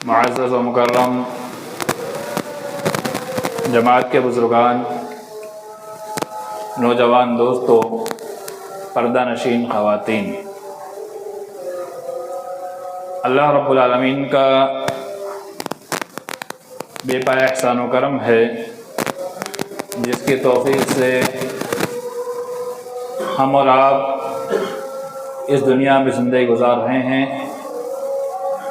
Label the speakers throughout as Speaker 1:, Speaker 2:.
Speaker 1: معزز و مکرم جماعت کے بزرگان، نوجوان دوستوں، پردہ نشین خواتین، اللہ رب العالمین کا بے پایہ احسان و کرم ہے جس کی توفیق سے ہم اور آپ اس دنیا میں زندگی گزار رہے ہیں۔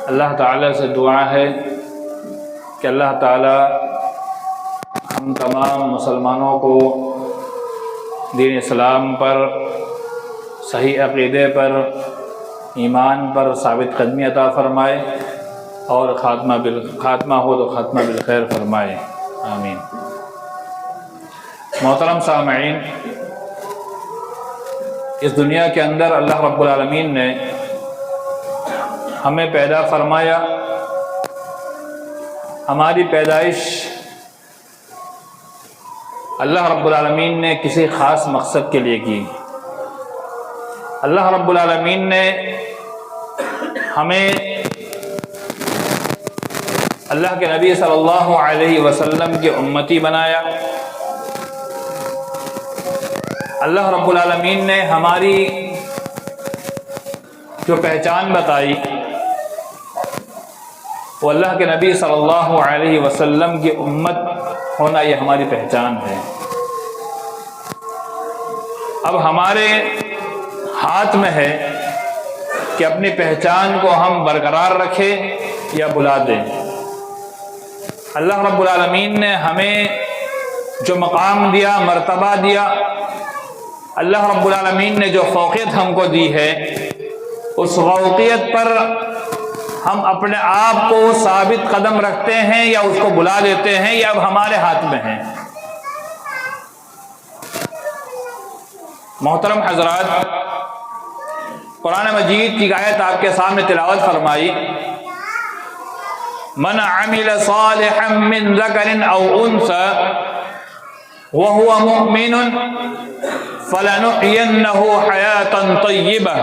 Speaker 1: اللہ تعالیٰ سے دعا ہے کہ اللہ تعالیٰ ہم تمام مسلمانوں کو دین اسلام پر، صحیح عقیدے پر، ایمان پر ثابت قدمی عطا فرمائے اور خاتمہ ہو تو خاتمہ بالخیر فرمائے، آمین۔ محترم سامعین، اس دنیا کے اندر اللہ رب العالمین نے ہمیں پیدا فرمایا۔ ہماری پیدائش اللہ رب العالمین نے کسی خاص مقصد کے لیے کی۔ اللہ رب العالمین نے ہمیں اللہ کے نبی صلی اللہ علیہ وسلم کی امتی بنایا۔ اللہ رب العالمین نے ہماری جو پہچان بتائی وہ اللہ کے نبی صلی اللہ علیہ وسلم کی امت ہونا، یہ ہماری پہچان ہے۔ اب ہمارے ہاتھ میں ہے کہ اپنی پہچان کو ہم برقرار رکھیں یا بلا دیں۔ اللہ رب العالمین نے ہمیں جو مقام دیا، مرتبہ دیا، اللہ رب العالمین نے جو فوقیت ہم کو دی ہے، اس فوقیت پر ہم اپنے آپ کو ثابت قدم رکھتے ہیں یا اس کو بلا دیتے ہیں، یہ اب ہمارے ہاتھ میں ہے۔ محترم حضرات، قرآن مجید کی آیت آپ کے سامنے تلاوت فرمائی، من عمل صالحا من ذکر او انثى وهو مؤمن فلنحيينه حیاة طیبہ۔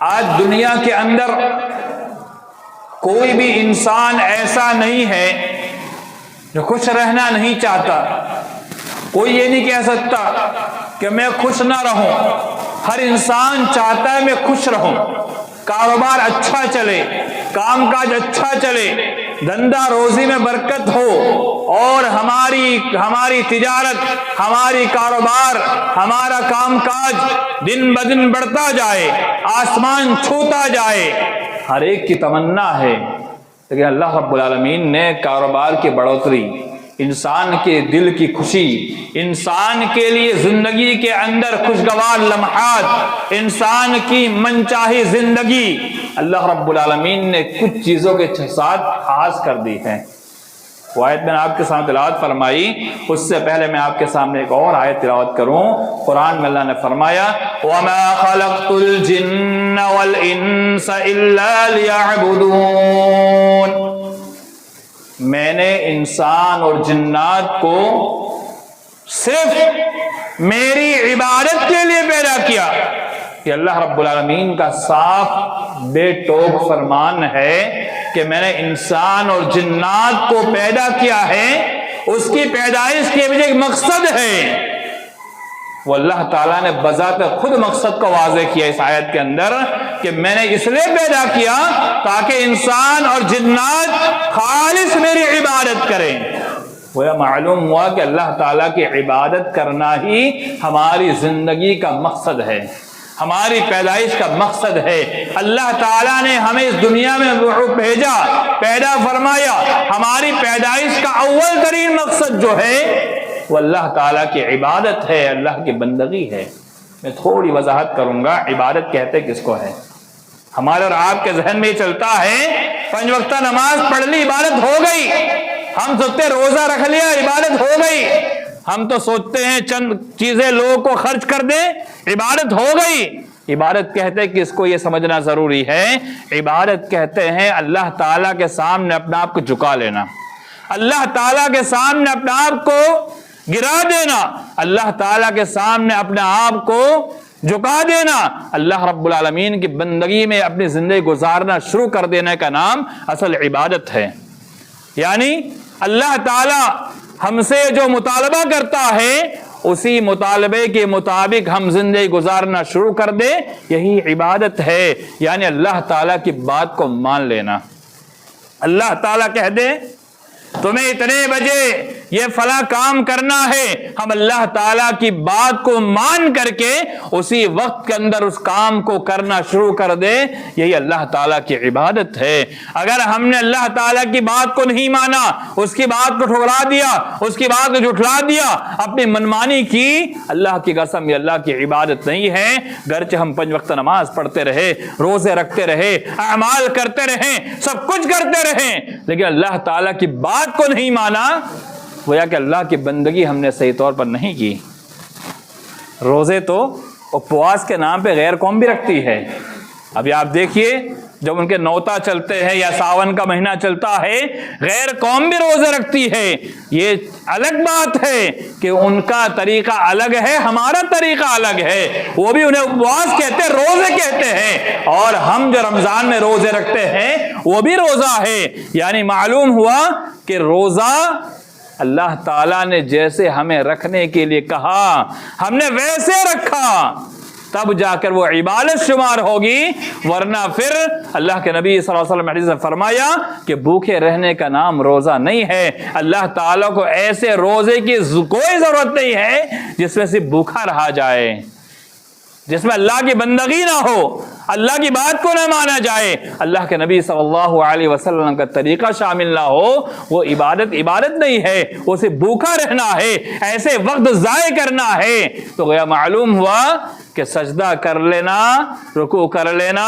Speaker 1: آج دنیا کے اندر کوئی بھی انسان ایسا نہیں ہے جو خوش رہنا نہیں چاہتا۔ کوئی یہ نہیں کہہ سکتا کہ میں خوش نہ رہوں۔ ہر انسان چاہتا ہے میں خوش رہوں، کاروبار اچھا چلے، کام کاج اچھا چلے، دھندا روزی میں برکت ہو، اور ہماری تجارت، ہماری کاروبار، ہمارا کام کاج دن بدن بڑھتا جائے، آسمان چھوتا جائے، ہر ایک کی تمنا ہے۔ لیکن اللہ رب العالمین نے کاروبار کی بڑھوتری، انسان کے دل کی خوشی، انسان کے لیے زندگی کے اندر خوشگوار لمحات، انسان کی منچاہی زندگی، اللہ رب العالمین نے کچھ چیزوں کے ساتھ خاص کر دی ہے۔ وہ آیت میں نے آپ کے سامنے تلاوت فرمائی، اس سے پہلے میں آپ کے سامنے ایک اور آیت تلاوت کروں۔ قرآن میں اللہ نے فرمایا وَمَا خَلَقْتُ الْجِنَّ وَالْإِنسَ إِلَّا لِيَعْبُدُونَ، میں نے انسان اور جنات کو صرف میری عبادت کے لیے پیدا کیا۔ کہ اللہ رب العالمین کا صاف بے ٹوک فرمان ہے کہ میں نے انسان اور جنات کو پیدا کیا ہے، اس کی پیدائش کے پیچھے ایک مقصد ہے۔ وہ اللہ تعالیٰ نے بذات خود مقصد کو واضح کیا اس آیت کے اندر کہ میں نے اس لیے پیدا کیا تاکہ انسان اور جنات خالص میری عبادت کریں۔ وہ معلوم ہوا کہ اللہ تعالیٰ کی عبادت کرنا ہی ہماری زندگی کا مقصد ہے، ہماری پیدائش کا مقصد ہے۔ اللہ تعالیٰ نے ہمیں اس دنیا میں بھیجا، پیدا فرمایا، ہماری پیدائش کا اول ترین مقصد جو ہے وہ اللہ تعالیٰ کی عبادت ہے، اللہ کی بندگی ہے۔ میں تھوڑی وضاحت کروں گا، عبادت کہتے کس کو ہے؟ ہمارے اور آپ کے ذہن میں یہ چلتا ہے 5 وقتہ نماز پڑھ لی عبادت ہو گئی، ہم سوچتے روزہ رکھ لیا عبادت ہو گئی، ہم تو سوچتے ہیں چند چیزیں لوگوں کو خرچ کر دیں عبادت ہو گئی۔ عبادت کہتے کہ اس کو یہ سمجھنا ضروری ہے، عبادت کہتے ہیں اللہ تعالیٰ کے سامنے اپنے آپ کو جھکا لینا، اللہ تعالیٰ کے سامنے اپنے آپ کو گرا دینا، اللہ تعالیٰ کے سامنے اپنے آپ کو جھکا دینا، اللہ رب العالمین کی بندگی میں اپنی زندگی گزارنا شروع کر دینے کا نام اصل عبادت ہے۔ یعنی اللہ تعالی ہم سے جو مطالبہ کرتا ہے اسی مطالبے کے مطابق ہم زندگی گزارنا شروع کر دے، یہی عبادت ہے۔ یعنی اللہ تعالیٰ کی بات کو مان لینا۔ اللہ تعالیٰ کہہ دے تمہیں اتنے بجے یہ فلاں کام کرنا ہے، ہم اللہ تعالیٰ کی بات کو مان کر کے اسی وقت کے اندر اس کام کو کرنا شروع کر دے، یہی اللہ تعالیٰ کی عبادت ہے۔ اگر ہم نے اللہ تعالیٰ کی بات کو نہیں مانا، اس کی بات کو ٹھکرا دیا، اس کی بات کو جھٹلا دیا، اپنی منمانی کی، اللہ کی قسم یہ اللہ کی عبادت نہیں ہے۔ گرچہ ہم 5 وقت نماز پڑھتے رہے، روزے رکھتے رہے، اعمال کرتے رہے، سب کچھ کرتے رہے، لیکن اللہ تعالیٰ کی بات کو نہیں مانا، گویا کہ اللہ کی بندگی ہم نے صحیح طور پر نہیں کی۔ روزے تو اپواس کے نام پہ غیر قوم بھی رکھتی ہے۔ ابھی آپ دیکھیے جب ان کے نوتا چلتے ہیں یا ساون کا مہینہ چلتا ہے، غیر قوم بھی روزے رکھتی ہے۔ یہ الگ بات ہے کہ ان کا طریقہ الگ ہے، ہمارا طریقہ الگ ہے۔ وہ بھی انہیں اپواس کہتے ہیں، روزے کہتے ہیں، اور ہم جو رمضان میں روزے رکھتے ہیں وہ بھی روزہ ہے۔ یعنی معلوم ہوا کہ روزہ اللہ تعالیٰ نے جیسے ہمیں رکھنے کے لیے کہا ہم نے ویسے رکھا، تب جا کر وہ عبادت شمار ہوگی، ورنہ پھر اللہ کے نبی صلی اللہ علیہ وسلم حدیث نے فرمایا کہ بھوکے رہنے کا نام روزہ نہیں ہے۔ اللہ تعالیٰ کو ایسے روزے کی کوئی ضرورت نہیں ہے جس میں صرف بھوکا رہا جائے، جس میں اللہ کی بندگی نہ ہو، اللہ کی بات کو نہ مانا جائے، اللہ کے نبی صلی اللہ علیہ وسلم کا طریقہ شامل نہ ہو، وہ عبادت نہیں ہے، وہ صرف بھوکا رہنا ہے، ایسے وقت ضائع کرنا ہے۔ تو گویا معلوم ہوا کہ سجدہ کر لینا، رکوع کر لینا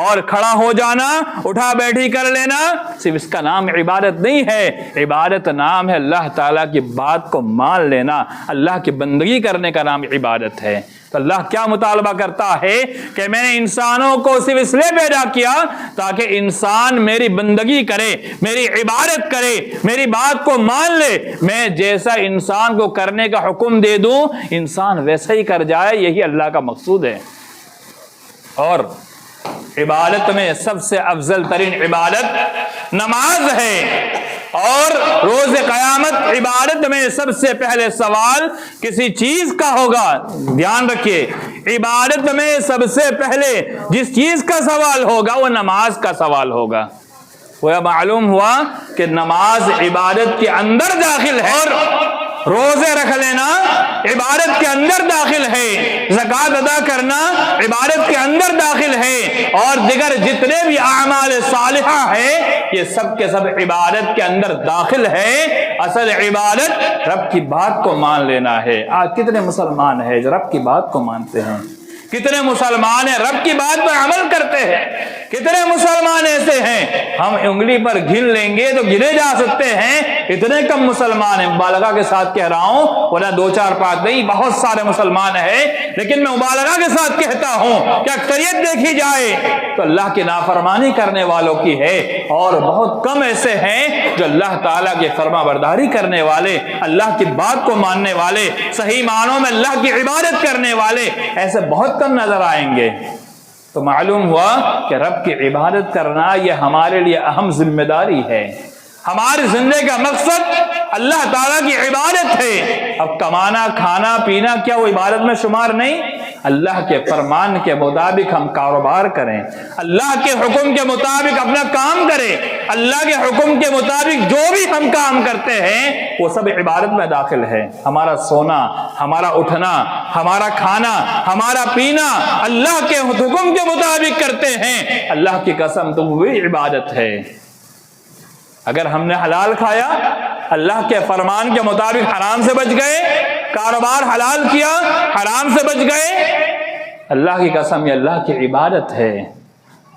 Speaker 1: اور کھڑا ہو جانا، اٹھا بیٹھی کر لینا، صرف اس کا نام عبادت نہیں ہے۔ عبادت نام ہے اللہ تعالیٰ کی بات کو مان لینا، اللہ کی بندگی کرنے کا نام عبادت ہے۔ تو اللہ کیا مطالبہ کرتا ہے کہ میں نے انسانوں کو صرف اس لیے پیدا کیا تاکہ انسان میری بندگی کرے، میری عبادت کرے، میری بات کو مان لے۔ میں جیسا انسان کو کرنے کا حکم دے دوں انسان ویسا ہی کر جائے، یہی اللہ کا مقصود ہے۔ اور عبادت میں سب سے افضل ترین عبادت نماز ہے، اور روز قیامت عبادت میں سب سے پہلے سوال کسی چیز کا ہوگا۔ دھیان رکھیے، عبادت میں سب سے پہلے جس چیز کا سوال ہوگا وہ نماز کا سوال ہوگا۔ وہ معلوم ہوا کہ نماز عبادت کے اندر داخل ہے، اور روزے رکھ لینا عبادت کے اندر داخل ہے، زکوٰۃ ادا کرنا عبادت کے اندر داخل ہے، اور دیگر جتنے بھی اعمال صالحہ ہیں یہ سب کے سب عبادت کے اندر داخل ہے۔ اصل عبادت رب کی بات کو مان لینا ہے۔ آج کتنے مسلمان ہیں جو رب کی بات کو مانتے ہیں؟ کتنے مسلمان ہیں رب کی بات پر عمل کرتے ہیں؟ کتنے مسلمان ایسے ہیں ہم انگلی پر گن لیں گے تو گنے جا سکتے ہیں، اتنے کم مسلمان ہیں۔ مبالغہ کے ساتھ کہہ رہا ہوں، ورنہ 2-4 5 نہیں، بہت سارے مسلمان ہیں، لیکن میں مبالغہ کے ساتھ کہتا ہوں کہ اکثریت دیکھی جائے تو اللہ کی نافرمانی کرنے والوں کی ہے، اور بہت کم ایسے ہیں جو اللہ تعالیٰ کی فرما برداری کرنے والے، اللہ کی بات کو ماننے والے، صحیح معنوں میں اللہ کی عبادت کرنے والے ایسے بہت کم نظر آئیں گے۔ تو معلوم ہوا کہ رب کی عبادت کرنا یہ ہمارے لیے اہم ذمہ داری ہے۔ ہماری زندگی کا مقصد اللہ تعالیٰ کی عبادت ہے۔ اب کمانا، کھانا، پینا کیا وہ عبادت میں شمار نہیں؟ اللہ کے فرمان کے مطابق ہم کاروبار کریں، اللہ کے حکم کے مطابق اپنا کام کریں، اللہ کے حکم کے مطابق جو بھی ہم کام کرتے ہیں وہ سب عبادت میں داخل ہے۔ ہمارا سونا، ہمارا اٹھنا، ہمارا کھانا، ہمارا پینا اللہ کے حکم کے مطابق کرتے ہیں، اللہ کی قسم تو وہی عبادت ہے۔ اگر ہم نے حلال کھایا، اللہ کے فرمان کے مطابق حرام سے بچ گئے، کاروبار حلال کیا، حرام سے بچ گئے، اللہ کی قسم یہ اللہ کی عبادت ہے۔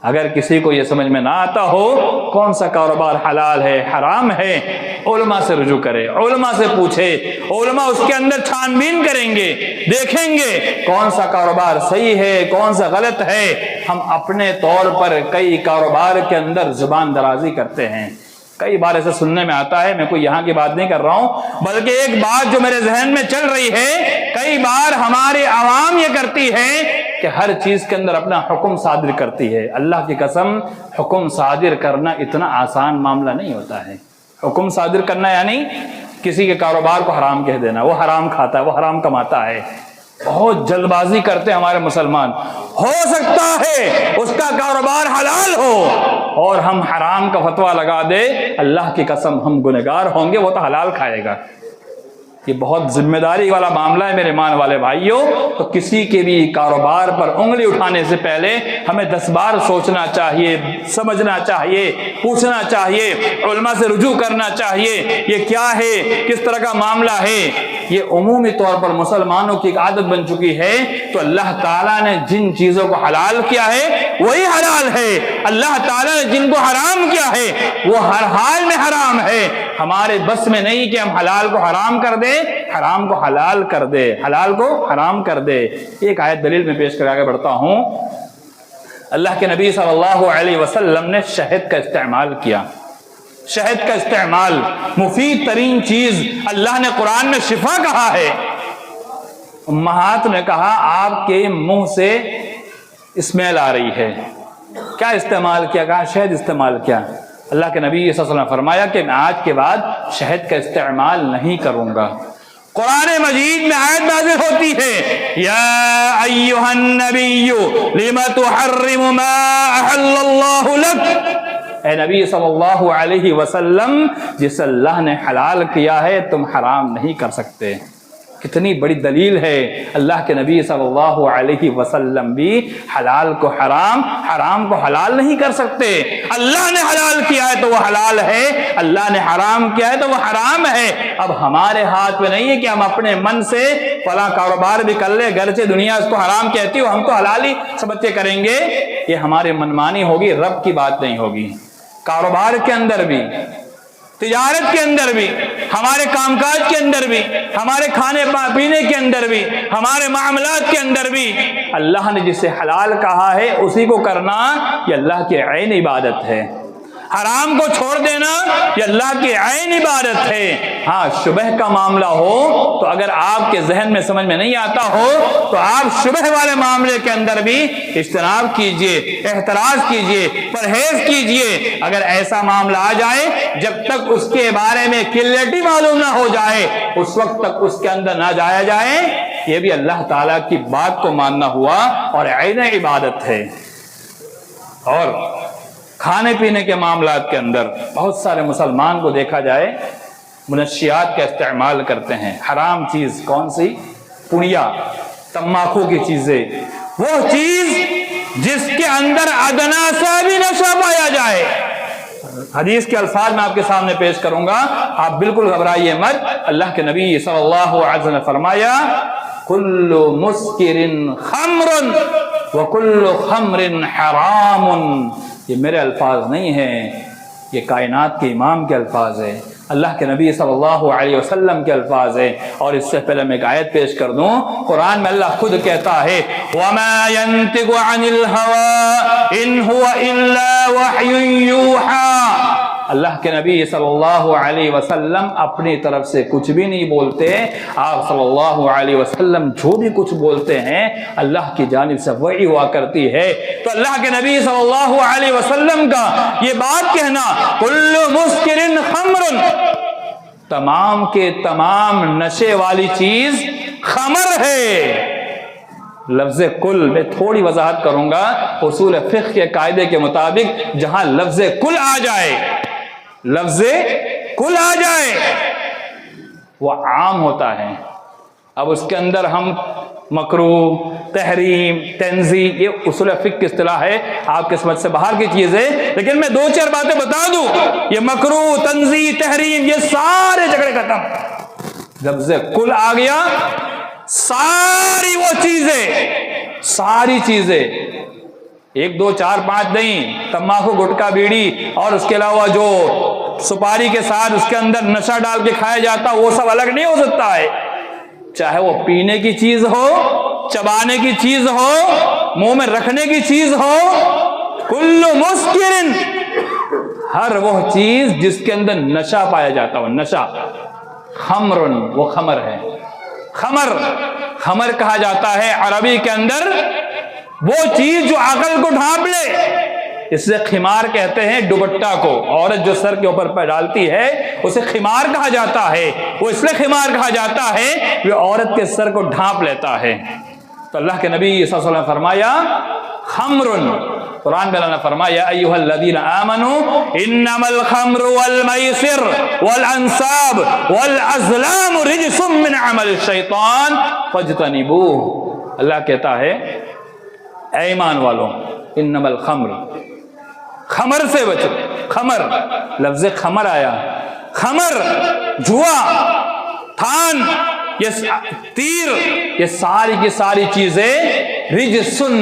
Speaker 1: اگر کسی کو یہ سمجھ میں نہ آتا ہو کون سا کاروبار حلال ہے حرام ہے، علماء سے رجوع کرے، علماء سے پوچھے، علماء اس کے اندر چھان بین کریں گے، دیکھیں گے کون سا کاروبار صحیح ہے، کون سا غلط ہے۔ ہم اپنے طور پر کئی کاروبار کے اندر زبان درازی کرتے ہیں، کئی بار ایسے سننے میں آتا ہے، میں کوئی یہاں کی بات نہیں کر رہا ہوں، بلکہ ایک بات جو میرے ذہن میں چل رہی ہے، کئی بار ہمارے عوام یہ کرتی ہے کہ ہر چیز کے اندر اپنا حکم صادر کرتی ہے۔ اللہ کی قسم، حکم صادر کرنا اتنا آسان معاملہ نہیں ہوتا ہے۔ حکم صادر کرنا یعنی کسی کے کاروبار کو حرام کہہ دینا، وہ حرام کھاتا ہے، وہ حرام کماتا ہے۔ بہت جلد بازی کرتے ہیں ہمارے مسلمان، ہو سکتا ہے اس کا کاروبار حلال ہو اور ہم حرام کا فتویٰ لگا دے، اللہ کی قسم ہم گنہگار ہوں گے، وہ تو حلال کھائے گا۔ یہ بہت ذمہ داری والا معاملہ ہے میرے ایمان والے بھائیوں۔ تو کسی کے بھی کاروبار پر انگلی اٹھانے سے پہلے ہمیں 10 بار سوچنا چاہیے، سمجھنا چاہیے، پوچھنا چاہیے، علماء سے رجوع کرنا چاہیے، یہ کیا ہے، کس طرح کا معاملہ ہے۔ یہ عمومی طور پر مسلمانوں کی ایک عادت بن چکی ہے۔ تو اللہ تعالیٰ نے جن چیزوں کو حلال کیا ہے وہی حلال ہے، اللہ تعالیٰ نے جن کو حرام کیا ہے وہ ہر حال میں حرام ہے۔ ہمارے بس میں نہیں کہ ہم حلال کو حرام کر دیں، حرام کو حلال کر دے، حلال کو حرام کر دے۔ ایک آیت دلیل میں پیش کر آگے بڑھتا ہوں۔ اللہ کے نبی صلی اللہ علیہ وسلم نے شہد کا استعمال کیا۔ شہد کا استعمال مفید ترین چیز، اللہ نے قرآن میں شفا کہا ہے۔ امہات نے کہا آپ کے منہ سے اسمیل آ رہی ہے، کیا استعمال کیا؟ کہا شہد استعمال کیا۔ اللہ کے نبی صلی اللہ علیہ وسلم نے فرمایا کہ میں آج کے بعد شہد کا استعمال نہیں کروں گا۔ قرآن مجید میں آیت نازل ہوتی ہے، یا ایھا النبی لم تحرم ما احل اللہ لک، اے نبی صلی اللہ علیہ وسلم جس اللہ نے حلال کیا ہے تم حرام نہیں کر سکتے۔ کتنی بڑی دلیل ہے، اللہ کے نبی صلی اللہ علیہ وسلم بھی حلال کو حرام، حرام کو حلال نہیں کر سکتے۔ اللہ نے حلال کیا ہے تو وہ حلال ہے، اللہ نے حرام کیا ہے تو وہ حرام ہے۔ اب ہمارے ہاتھ میں نہیں ہے کہ ہم اپنے من سے فلاں کاروبار بھی کر لیں، گرچہ دنیا اس کو حرام کہتی ہو ہم تو حلال ہی سمجھ کے کریں گے، یہ ہماری منمانی ہوگی، رب کی بات نہیں ہوگی۔ کاروبار کے اندر بھی، تجارت کے اندر بھی، ہمارے کام کاج کے اندر بھی، ہمارے کھانے پینے کے اندر بھی، ہمارے معاملات کے اندر بھی اللہ نے جسے حلال کہا ہے اسی کو کرنا یہ اللہ کی عین عبادت ہے۔ حرام کو چھوڑ دینا یہ اللہ کی عین عبادت ہے۔ ہاں شبہ کا معاملہ ہو تو اگر آپ کے ذہن میں سمجھ میں نہیں آتا ہو تو آپ شبہ والے معاملے کے اندر بھی اجتناب کیجئے، احتراز کیجئے، پرہیز کیجئے۔ اگر ایسا معاملہ آ جائے جب تک اس کے بارے میں کلیئرٹی معلوم نہ ہو جائے اس وقت تک اس کے اندر نہ جایا جائے، یہ بھی اللہ تعالیٰ کی بات کو ماننا ہوا اور عین عبادت ہے۔ اور کھانے پینے کے معاملات کے اندر بہت سارے مسلمان کو دیکھا جائے منشیات کا استعمال کرتے ہیں۔ حرام چیز کون سی؟ پڑیا، تمباکو کی چیزیں، وہ چیز جس کے اندر ادنا سا بھی نشہ پایا جائے۔ حدیث کے الفاظ میں آپ کے سامنے پیش کروں گا، آپ بالکل گھبرائیے مت۔ اللہ کے نبی صلی اللہ علیہ وسلم نے فرمایا کل مسکر خمر وکل خمر حرام۔ یہ میرے الفاظ نہیں ہیں، یہ کائنات کے امام کے الفاظ ہیں، اللہ کے نبی صلی اللہ علیہ وسلم کے الفاظ ہیں۔ اور اس سے پہلے میں ایک آیت پیش کر دوں، قرآن میں اللہ خود کہتا ہے وَمَا يَنْطِقُ عَنِ الْهَوَىٰ إِنْ هُوَ إِلَّا وَحْيٌ يُوحَىٰ۔ اللہ کے نبی صلی اللہ علیہ وسلم اپنی طرف سے کچھ بھی نہیں بولتے، آپ صلی اللہ علیہ وسلم جو بھی کچھ بولتے ہیں اللہ کی جانب سے وحی ہوا کرتی ہے۔ تو اللہ کے نبی صلی اللہ علیہ وسلم کا یہ بات کہنا کل مسکر خمر، تمام کے تمام نشے والی چیز خمر ہے۔ لفظ کل میں تھوڑی وضاحت کروں گا، اصول فقہ کے قاعدے کے مطابق جہاں لفظ کل آ جائے، لفظ کل آ جائے وہ عام ہوتا ہے۔ اب اس کے اندر ہم مکروہ، تحریم، تنزیہ، یہ اصول فقہ کی اصطلاح ہے، آپ کی سمجھ سے باہر کی چیز ہے، لیکن میں دو چار باتیں بتا دوں، یہ مکروہ، تنزیہ، تحریم، یہ سارے جھگڑے ختم۔ لفظ کل آ گیا، ساری وہ چیزیں، ساری چیزیں، 1 2 4 5 نہیں، تمباکو، گٹکا، بیڑی اور اس کے علاوہ جو سپاری کے ساتھ اس کے اندر نشہ ڈال کے کھایا جاتا وہ سب الگ نہیں ہو سکتا ہے، چاہے وہ پینے کی چیز ہو، چبانے کی چیز ہو، منہ میں رکھنے کی چیز ہو، کل مسکر، ہر وہ چیز جس کے اندر نشہ پایا جاتا ہو، نشہ، خمرن وہ خمر ہے، خمر کہا جاتا ہے عربی کے اندر وہ چیز جو عقل کو ڈھانپ لے، اس سے خمار کہتے ہیں دوپٹہ کو، عورت جو سر کے اوپر پہ ڈالتی ہے اسے خمار کہا جاتا ہے، وہ اس لیے خمار کہا جاتا ہے وہ عورت کے سر کو ڈھانپ لیتا ہے۔ تو اللہ کے نبی صلی اللہ علیہ وسلم نے فرمایا خمرن، قرآن میں اللہ نے فرمایا ایھا الذین آمنوا انما الخمر والمیسر والانصاب والازلام رجس من عمل الشیطان فاجتنبوہ۔ اللہ کہتا ہے اے ایمان والوں، انما الخمر، خمر سے بچو، خمر لفظ خمر آیا، خمر، جوا، تھان، یہ تیر، یہ ساری کی ساری چیزیں رجسن،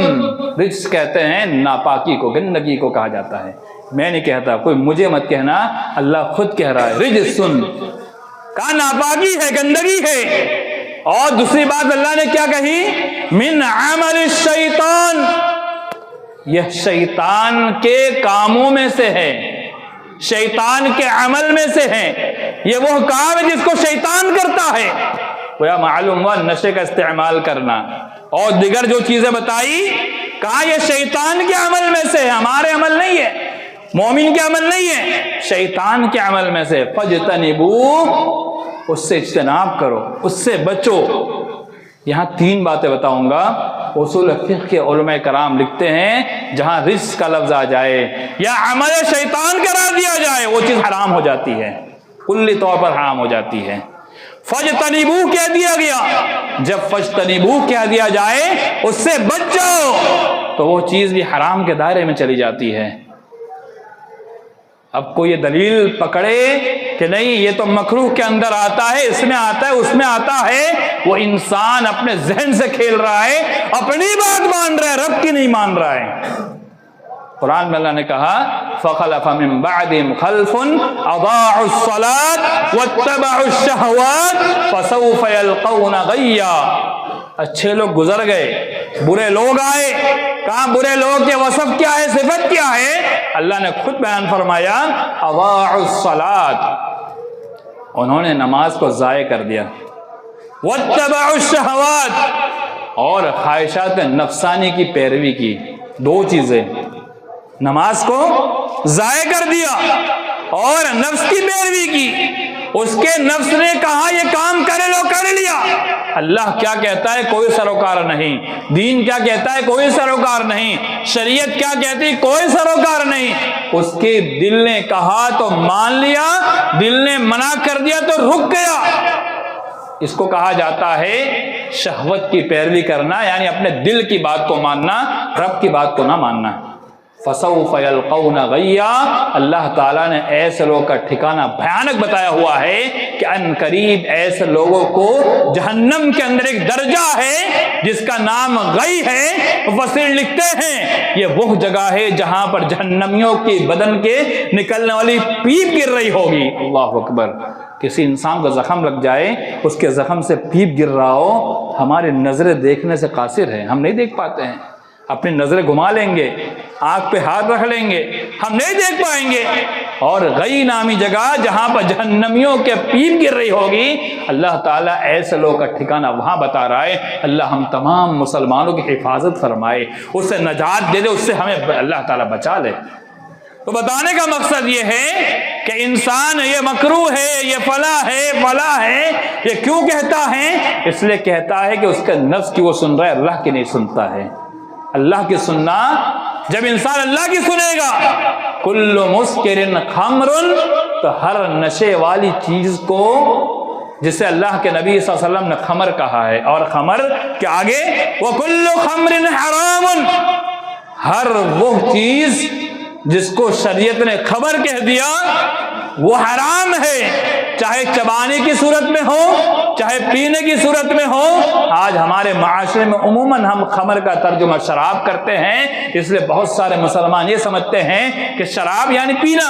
Speaker 1: رجس کہتے ہیں ناپاکی کو، گندگی کو کہا جاتا ہے۔ میں نہیں کہتا، کوئی مجھے مت کہنا، اللہ خود کہہ رہا ہے رجسن، کہا ناپاکی ہے، گندگی ہے۔ اور دوسری بات اللہ نے کیا کہی؟ من عمل الشیطان، یہ شیطان کے کاموں میں سے ہے، شیطان کے عمل میں سے ہے، یہ وہ کام ہے جس کو شیطان کرتا ہے۔ وہ معلوم ہوا نشے کا استعمال کرنا اور دیگر جو چیزیں بتائی، کہا یہ شیطان کے عمل میں سے ہے، ہمارے عمل نہیں ہے، مومن کے عمل نہیں ہے، شیطان کے عمل میں سے۔ فَاجْتَنِبُوهُ، اس سے اجتناب کرو، اس سے بچو۔ یہاں تین باتیں بتاؤں گا، اصول فقہ کے علماء کرام لکھتے ہیں جہاں رزق کا لفظ آ جائے یا عمل شیطان قرار دیا جائے وہ چیز حرام ہو جاتی ہے، کلی طور پر حرام ہو جاتی ہے۔ فَاجْتَنِبُوهُ کہہ دیا گیا، جب فَاجْتَنِبُوهُ کہہ دیا جائے اس سے بچ جاؤ تو وہ چیز بھی حرام کے دائرے میں چلی جاتی ہے۔ اب کوئی یہ دلیل پکڑے کہ نہیں یہ تو مکروہ کے اندر آتا ہے، اس میں آتا ہے، اس میں آتا ہے، وہ انسان اپنے ذہن سے کھیل رہا ہے، اپنی بات مان رہا ہے، رب کی نہیں مان رہا ہے۔ قرآن میں اللہ نے کہا فَخَلَفَ مِن بَعْدِهِمْ خَلْفٌ أَضَاعُوا الصَّلَاةَ وَاتَّبَعُوا الشَّهَوَاتِ فَسَوْفَ يَلْقَوْنَ غَيًّا۔ اچھے لوگ گزر گئے، برے لوگ آئے، کہاں برے لوگ کے وصف کیا ہے، صفت کیا ہے؟ اللہ نے خود بیان فرمایا اضاعوا الصلاۃ، انہوں نے نماز کو ضائع کر دیا، واتبعوا الشہوات، اور خواہشات نفسانی کی پیروی کی۔ دو چیزیں، نماز کو ضائع کر دیا اور نفس کی پیروی کی۔ اس کے نفس نے کہا یہ کام کرے لو، کر لیا۔ اللہ کیا کہتا ہے؟ کوئی سروکار نہیں۔ دین کیا کہتا ہے؟ کوئی سروکار نہیں۔ شریعت کیا کہتی؟ کوئی سروکار نہیں۔ اس کے دل نے کہا تو مان لیا، دل نے منع کر دیا تو رک گیا۔ اس کو کہا جاتا ہے شہوت کی پیروی کرنا، یعنی اپنے دل کی بات کو ماننا، رب کی بات کو نہ ماننا۔ فَسَوْفَ يَلْقَوْنَ غَيًّا، اللہ تعالیٰ نے ایسے لوگوں کا ٹھکانہ بھیانک بتایا ہوا ہے کہ ان قریب ایسے لوگوں کو جہنم کے اندر ایک درجہ ہے جس کا نام غی ہے۔ مفسر لکھتے ہیں یہ وہ جگہ ہے جہاں پر جہنمیوں کی بدن کے نکلنے والی پیپ گر رہی ہوگی۔ اللہ اکبر۔ کسی انسان کو زخم لگ جائے، اس کے زخم سے پیپ گر رہا ہو، ہماری نظریں دیکھنے سے قاصر ہیں، ہم نہیں دیکھ پاتے ہیں، اپنی نظریں گھما لیں گے، آنکھ پہ ہاتھ رکھ لیں گے، ہم نہیں دیکھ پائیں گے۔ اور غی نامی جگہ جہاں پر جہنمیوں کے پیپ گر رہی ہوگی، اللہ تعالیٰ ایسے لوگوں کا ٹھکانہ وہاں بتا رہا ہے۔ اللہ ہم تمام مسلمانوں کی حفاظت فرمائے، اس سے نجات دے دے، اس سے ہمیں اللہ تعالیٰ بچا لے۔ تو بتانے کا مقصد یہ ہے کہ انسان یہ مکروہ ہے، یہ فلاں ہے، فلاں ہے، یہ کیوں کہتا ہے؟ اس لیے کہتا ہے کہ اس کے نفس کی وہ سن رہا ہے، اللہ کی نہیں سنتا ہے۔ اللہ کی سننا، جب انسان اللہ کی سنے گا، کل مسکر خمر، تو ہر نشے والی چیز کو، جسے اللہ کے نبی صلی اللہ علیہ وسلم نے خمر کہا ہے، اور خمر کے آگے وَكُلُّ خَمْرٍ حَرَامٌ، ہر وہ چیز جس کو شریعت نے خمر کہہ دیا وہ حرام ہے، چاہے چبانے کی صورت میں ہو، چاہے پینے کی صورت میں ہو۔ آج ہمارے معاشرے میں عموماً ہم خمر کا ترجمہ شراب کرتے ہیں، اس لیے بہت سارے مسلمان یہ سمجھتے ہیں کہ شراب یعنی پینا،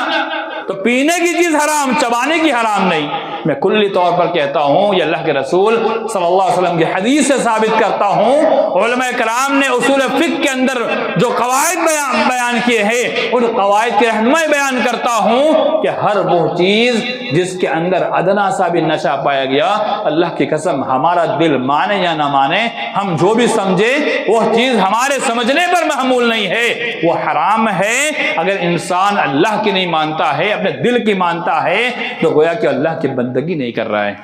Speaker 1: تو پینے کی چیز حرام، چبانے کی حرام نہیں۔ میں کلی طور پر کہتا ہوں، یہ اللہ کے رسول صلی اللہ علیہ وسلم کی حدیث سے ثابت کرتا ہوں، علماء کرام نے اصول فقہ کے اندر جو قواعد بیان کیے ہیں ان قواعد کی رہنمائی بیان کرتا ہوں کہ ہر وہ چیز جس کے اندر ادنا سا بھی نشہ پایا گیا، اللہ کی قسم ہمارا دل مانے یا نہ مانے، ہم جو بھی سمجھے وہ چیز ہمارے سمجھنے پر محمول نہیں ہے، وہ حرام ہے۔ اگر انسان اللہ کی نہیں مانتا ہے، اپنے دل کی مانتا ہے، تو گویا کہ اللہ کی بندگی نہیں کر رہا ہے۔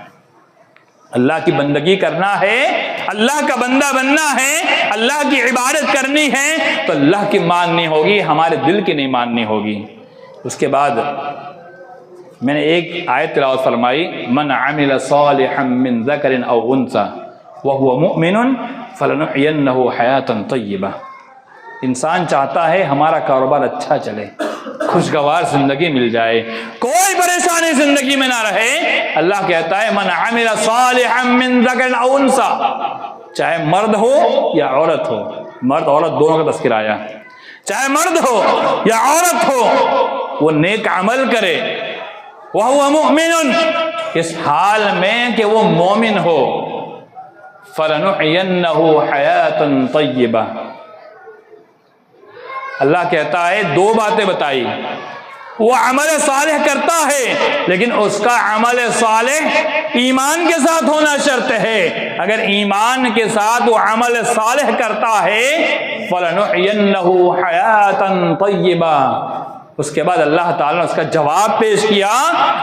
Speaker 1: اللہ کی بندگی کرنا ہے، اللہ کا بندہ بننا ہے، اللہ کی عبادت کرنی ہے، تو اللہ کی ماننی ہوگی، ہمارے دل کی نہیں ماننی ہوگی۔ اس کے بعد میں نے ایک آیت تلاوت فرمائی، من عمل صالحا من ذکر او انثى وهو مؤمن فلنحینہ حیاتا طیبہ۔ انسان چاہتا ہے ہمارا کاروبار اچھا چلے، خوشگوار زندگی مل جائے، کوئی پریشانی زندگی میں نہ رہے۔ اللہ کہتا ہے من عمل صالحا من ذکر او انثى، چاہے مرد ہو یا عورت ہو، مرد عورت دونوں کا تذکرہ آیا، چاہے مرد ہو یا عورت ہو، وہ نیک عمل کرے، وَهُوَ مُؤْمِنٌ، اس حال میں کہ وہ مومن ہو، فَلَنُحْيَنَّهُ حَيَاةً طَيِّبَةً۔ اللہ کہتا ہے دو باتیں بتائی، وہ عمل صالح کرتا ہے لیکن اس کا عمل صالح ایمان کے ساتھ ہونا شرط ہے۔ اگر ایمان کے ساتھ وہ عمل صالح کرتا ہے فَلَنُحْيَنَّهُ حَيَاةً طَيِّبَةً، اس کے بعد اللہ تعالیٰ نے اس کا جواب پیش کیا،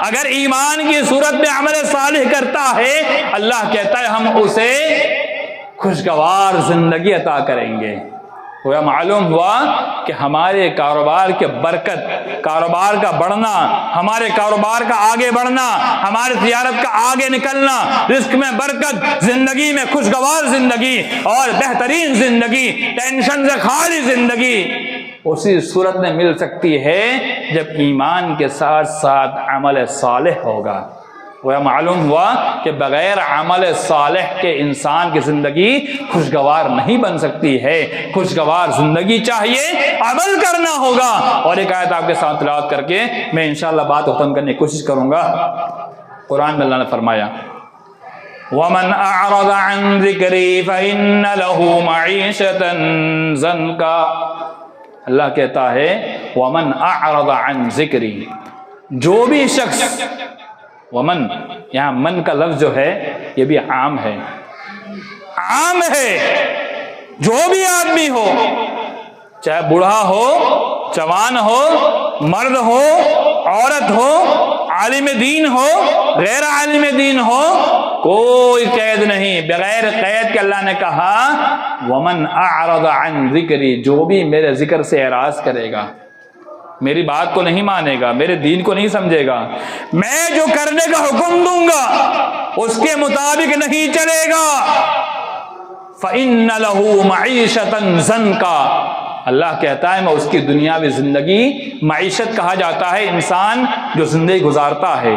Speaker 1: اگر ایمان کی صورت میں عمل صالح کرتا ہے اللہ کہتا ہے ہم اسے خوشگوار زندگی عطا کریں گے۔ وہ معلوم ہوا کہ ہمارے کاروبار کے برکت، کاروبار کا بڑھنا، ہمارے کاروبار کا آگے بڑھنا، ہمارے تجارت کا آگے نکلنا، رزق میں برکت، زندگی میں خوشگوار زندگی اور بہترین زندگی، ٹینشن سے خالی زندگی اسی صورت میں مل سکتی ہے جب ایمان کے ساتھ ساتھ عمل صالح ہوگا۔ وہ معلوم ہوا کہ بغیر عمل صالح کے انسان کی زندگی خوشگوار نہیں بن سکتی ہے۔ خوشگوار زندگی چاہیے، عمل کرنا ہوگا۔ اور ایک آیت آپ کے ساتھ تلاوت کر کے میں انشاءاللہ بات ختم کرنے کی کوشش کروں گا۔ قرآن میں اللہ نے فرمایا وَمَنْ أَعْرَضَ عَنْ ذِكْرِي فَإِنَّ لَهُ مَعِيشَةً ضَنْكًا۔ اللہ کہتا ہے وَمَنْ أَعْرَضَ عَنْ ذِكْرِي، جو بھی شخص، ومن یہاں من کا لفظ جو ہے یہ بھی عام ہے، عام ہے، جو بھی آدمی ہو، چاہے بوڑھا ہو، جوان ہو، مرد ہو، عورت ہو، عالم دین ہو، غیر عالم دین ہو، کوئی قید نہیں، بغیر قید کے اللہ نے کہا ومن اعرض عن ذکری، جو بھی میرے ذکر سے اعراض کرے گا، میری بات کو نہیں مانے گا، میرے دین کو نہیں سمجھے گا، میں جو کرنے کا حکم دوں گا اس کے مطابق نہیں چلے گا، فَإِنَّ لَهُ مَعِيشَةً ضَنْكًا، اللہ کہتا ہے میں اس کی دنیاوی زندگی، معیشت کہا جاتا ہے انسان جو زندگی گزارتا ہے،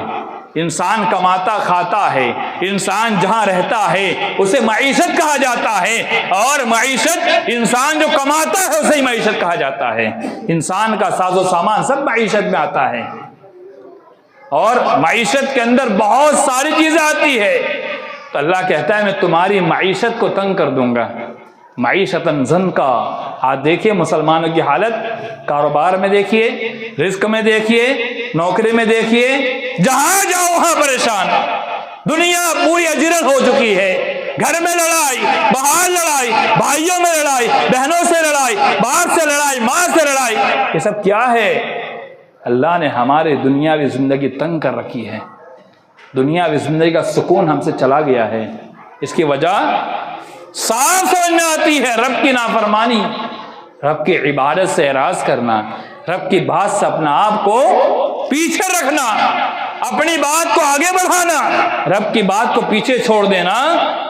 Speaker 1: انسان کماتا کھاتا ہے، انسان جہاں رہتا ہے اسے معیشت کہا جاتا ہے، اور معیشت انسان جو کماتا ہے اسے ہی معیشت کہا جاتا ہے۔ انسان کا ساز و سامان سب معیشت میں آتا ہے، اور معیشت کے اندر بہت ساری چیزیں آتی ہے، تو اللہ کہتا ہے میں تمہاری معیشت کو تنگ کر دوں گا۔ معیشتاً ضنکا، آج دیکھیے مسلمانوں کی حالت، کاروبار میں دیکھیے، رزق میں دیکھیے، نوکری میں دیکھیے، جہاں جاؤ وہاں پریشان، دنیا پوری اجرت ہو چکی ہے، گھر میں لڑائی، باہر لڑائی، بھائیوں میں لڑائی، بہنوں سے لڑائی، باپ سے لڑائی، ماں سے لڑائی، یہ سب کیا ہے؟ اللہ نے ہماری دنیاوی زندگی تنگ کر رکھی ہے، دنیاوی زندگی کا سکون ہم سے چلا گیا ہے۔ اس کی وجہ صاف سمجھ میں آتی ہے، رب کی نافرمانی، رب کی عبادت سے اعراض کرنا، رب کی بات سے اپنا آپ کو پیچھے رکھنا، اپنی بات کو آگے بڑھانا، رب کی بات کو پیچھے چھوڑ دینا۔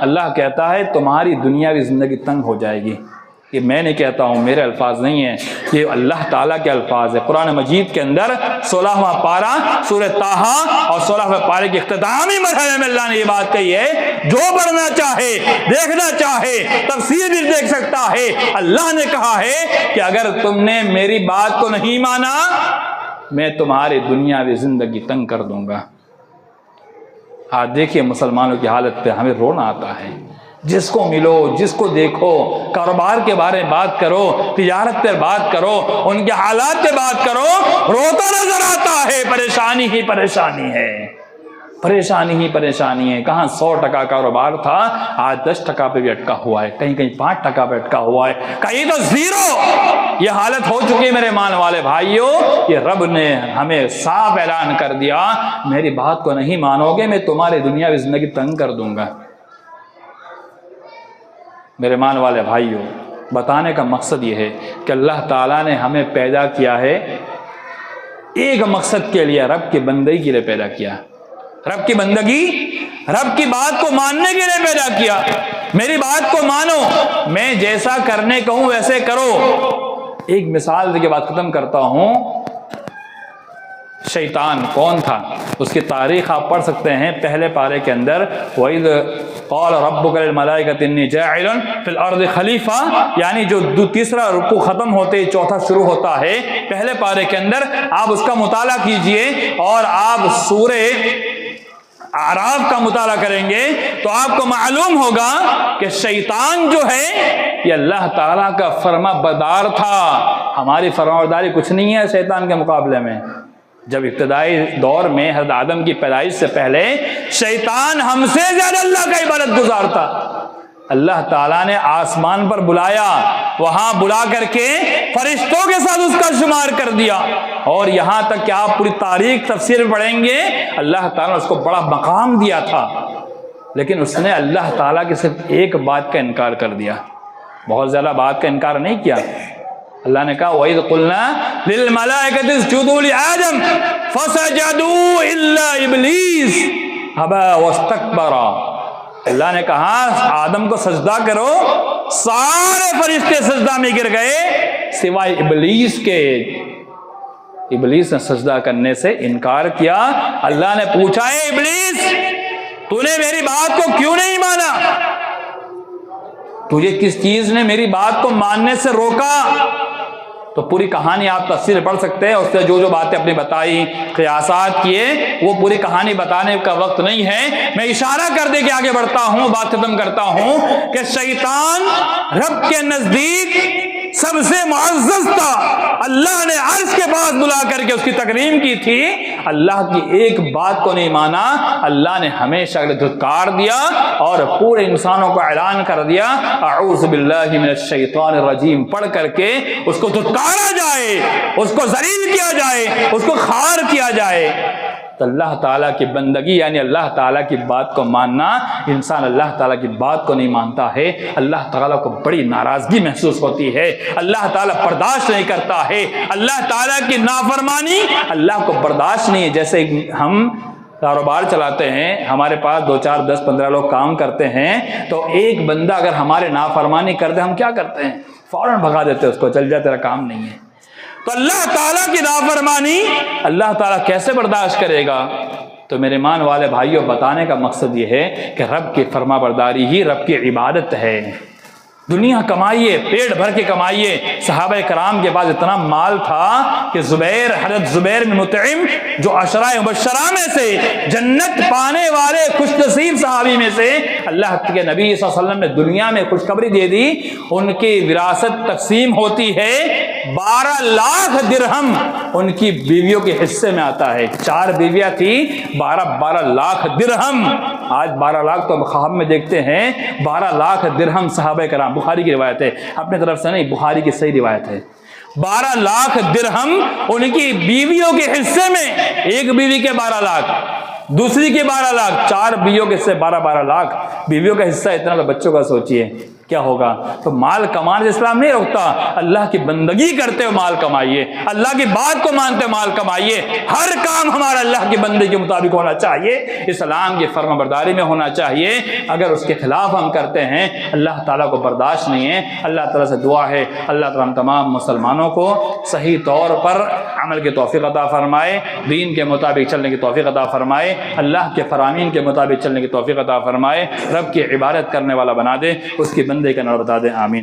Speaker 1: اللہ کہتا ہے تمہاری دنیاوی زندگی تنگ ہو جائے گی۔ یہ میں نہیں کہتا ہوں، میرے الفاظ نہیں ہیں، یہ اللہ تعالیٰ کے الفاظ ہے۔ قرآن مجید کے اندر 16واں پارہ سورہ طٰہٰ اور 16ویں پارے کے اختتامی مرحلے میں اللہ نے یہ بات کہی ہے، جو پڑھنا چاہے، دیکھنا چاہے، تفسیر بھی دیکھ سکتا ہے۔ اللہ نے کہا ہے کہ اگر تم نے میری بات کو نہیں مانا میں تمہاری دنیاوی زندگی تنگ کر دوں گا۔ آج دیکھیے مسلمانوں کی حالت پہ ہمیں رونا آتا ہے. جس کو ملو، جس کو دیکھو، کاروبار کے بارے میں بات کرو، تجارت پہ بات کرو، ان کے حالات پہ بات کرو، روتا نظر آتا ہے. پریشانی ہی پریشانی ہے، پریشانی ہی پریشانی ہے. کہاں 100% کاروبار تھا، آج 10% پہ بھی اٹکا ہوا ہے، کہیں کہیں 5% پہ اٹکا ہوا ہے، کہیں تو 0. یہ حالت ہو چکی ہے میرے مان والے بھائیوں. یہ رب نے ہمیں صاف اعلان کر دیا، میری بات کو نہیں مانو گے میں تمہاری دنیاوی زندگی تنگ کر دوں گا. میرے مان والے بھائیوں، بتانے کا مقصد یہ ہے کہ اللہ تعالیٰ نے ہمیں پیدا کیا ہے ایک مقصد کے لیے، رب کی بندگی کے لیے پیدا کیا. رب کی بندگی، رب کی بات کو ماننے کے لیے پیدا کیا. میری بات کو مانو، میں جیسا کرنے کہوں ویسے کرو. ایک مثال کے بعد ختم کرتا ہوں. شیطان کون تھا، اس کی تاریخ آپ پڑھ سکتے ہیں پہلے پارے کے اندر. وَإِذْ قَالَ رَبُّكَ لِلْمَلَائِكَةِ إِنِّي جَاعِلٌ فِي الْأَرْضِ خَلِيفَةً، یعنی جو تیسرا رکوع ختم ہوتے چوتھا شروع ہوتا ہے پہلے پارے کے اندر. آپ اس کا مطالعہ کیجئے اور آپ سورہ اعراف کا مطالعہ کریں گے تو آپ کو معلوم ہوگا کہ شیطان جو ہے یہ اللہ تعالیٰ کا فرما بردار تھا. ہماری فرما برداری کچھ نہیں ہے شیطان کے مقابلے میں. جب ابتدائی دور میں حضرت آدم کی پیدائش سے پہلے شیطان ہم سے زیادہ اللہ کا عبادت گزار تھا. اللہ تعالیٰ نے آسمان پر بلایا، وہاں بلا کر کے فرشتوں کے ساتھ اس کا شمار کر دیا. اور یہاں تک کہ آپ پوری تاریخ تفسیر پڑھیں گے اللہ تعالیٰ نے اس کو بڑا مقام دیا تھا. لیکن اس نے اللہ تعالیٰ کی صرف ایک بات کا انکار کر دیا، بہت زیادہ بات کا انکار نہیں کیا. اللہ نے کہا وَإِذْ قُلْنَا لِلْمَلَائِكَةِ اسْجُدُوا لِآدَمَ فَسَجَدُوا إِلَّا إِبْلِيسَ أَبَى وَاسْتَكْبَرَ. اللہ نے کہا آدم کو سجدہ کرو، سارے فرشتے سجدہ میں گر گئے سوائے ابلیس کے. ابلیس نے سجدہ کرنے سے انکار کیا. اللہ نے پوچھا اے ابلیس، تو نے میری بات کو کیوں نہیں مانا؟ تجھے کس چیز نے میری بات کو ماننے سے روکا؟ تو پوری کہانی آپ تفسیر پڑھ سکتے ہیں. اس سے جو باتیں اپنی بتائی، قیاسات کیے، وہ پوری کہانی بتانے کا وقت نہیں ہے. میں اشارہ کر دے کے آگے بڑھتا ہوں، بات ختم کرتا ہوں کہ شیطان رب کے نزدیک سب سے معزز تھا. اللہ نے عرش کے پاس بلا کر کے اس کی تکریم کی تھی. اللہ کی ایک بات کو نہیں مانا، اللہ نے ہمیشہ دھتکار دیا اور پورے انسانوں کو اعلان کر دیا اعوذ باللہ من الشیطان الرجیم پڑھ کر کے اس کو دھتکارا جائے، اس کو ذلیل کیا جائے، اس کو خوار کیا جائے. تو اللہ تعالیٰ کی بندگی یعنی اللہ تعالیٰ کی بات کو ماننا. انسان اللہ تعالیٰ کی بات کو نہیں مانتا ہے، اللہ تعالیٰ کو بڑی ناراضگی محسوس ہوتی ہے، اللہ تعالیٰ برداشت نہیں کرتا ہے. اللہ تعالیٰ کی نافرمانی اللہ کو برداشت نہیں ہے. جیسے ہم کاروبار چلاتے ہیں، ہمارے پاس 2 4 10 15 لوگ کام کرتے ہیں، تو ایک بندہ اگر ہمارے نافرمانی کر دے ہم کیا کرتے ہیں؟ فوراً بھگا دیتے اس کو، چل جا تیرا کام نہیں ہے. تو اللہ تعالیٰ کی نافرمانی اللہ تعالیٰ کیسے برداشت کرے گا؟ تو میرے مان والے بھائیوں، بتانے کا مقصد یہ ہے کہ رب کی فرما برداری ہی رب کی عبادت ہے. دنیا کمائیے، پیٹ بھر کے کمائیے. صحابہ کرام کے پاس اتنا مال تھا کہ حضرت زبیر بن مطعم جو عشرہ مبشرہ میں سے جنت پانے والے خوش نصیب صحابی میں سے اللہ کے نبی صلی اللہ علیہ وسلم نے دنیا میں خوشخبری دے دی. ان کی وراثت تقسیم ہوتی ہے، 12 لاکھ درہم ان کی بیویوں کے حصے میں آتا ہے. 4 بیویاں تھی، 12 لاکھ درہم. آج 12 لاکھ تو خواب میں دیکھتے ہیں، 12 لاکھ درہم صحابہ کرام. بخاری کی روایت ہے، اپنے طرف سے نہیں، بخاری کی صحیح روایت ہے. 12 لاکھ درہم ان کی بیویوں کے حصے میں. ایک بیوی کے 12 لاکھ، دوسری کے 12 لاکھ، 4 بیویوں کے حصے 12 لاکھ. بیویوں کا حصہ اتنا، تو بچوں کا سوچئے کیا ہوگا. تو مال کمانے سے اسلام نہیں روکتا. اللہ کی بندگی کرتے ہو مال کمائیے، اللہ کی بات کو مانتے ہو مال کمائیے. ہر کام ہمارا اللہ کی بندگی کے مطابق ہونا چاہیے، اسلام کی فرما برداری میں ہونا چاہیے. اگر اس کے خلاف ہم کرتے ہیں اللہ تعالیٰ کو برداشت نہیں ہے. اللہ تعالیٰ سے دعا ہے اللہ تعالیٰ ہم تمام مسلمانوں کو صحیح طور پر عمل کی توفیق عطا فرمائے، دین کے مطابق چلنے کی توفیق عطا فرمائے، اللہ کے فرامین کے مطابق چلنے کی توفیق عطا فرمائے، رب کی عبادت کرنے والا بنا دے، اس کی بندے کا نام بتا دیں. آمین.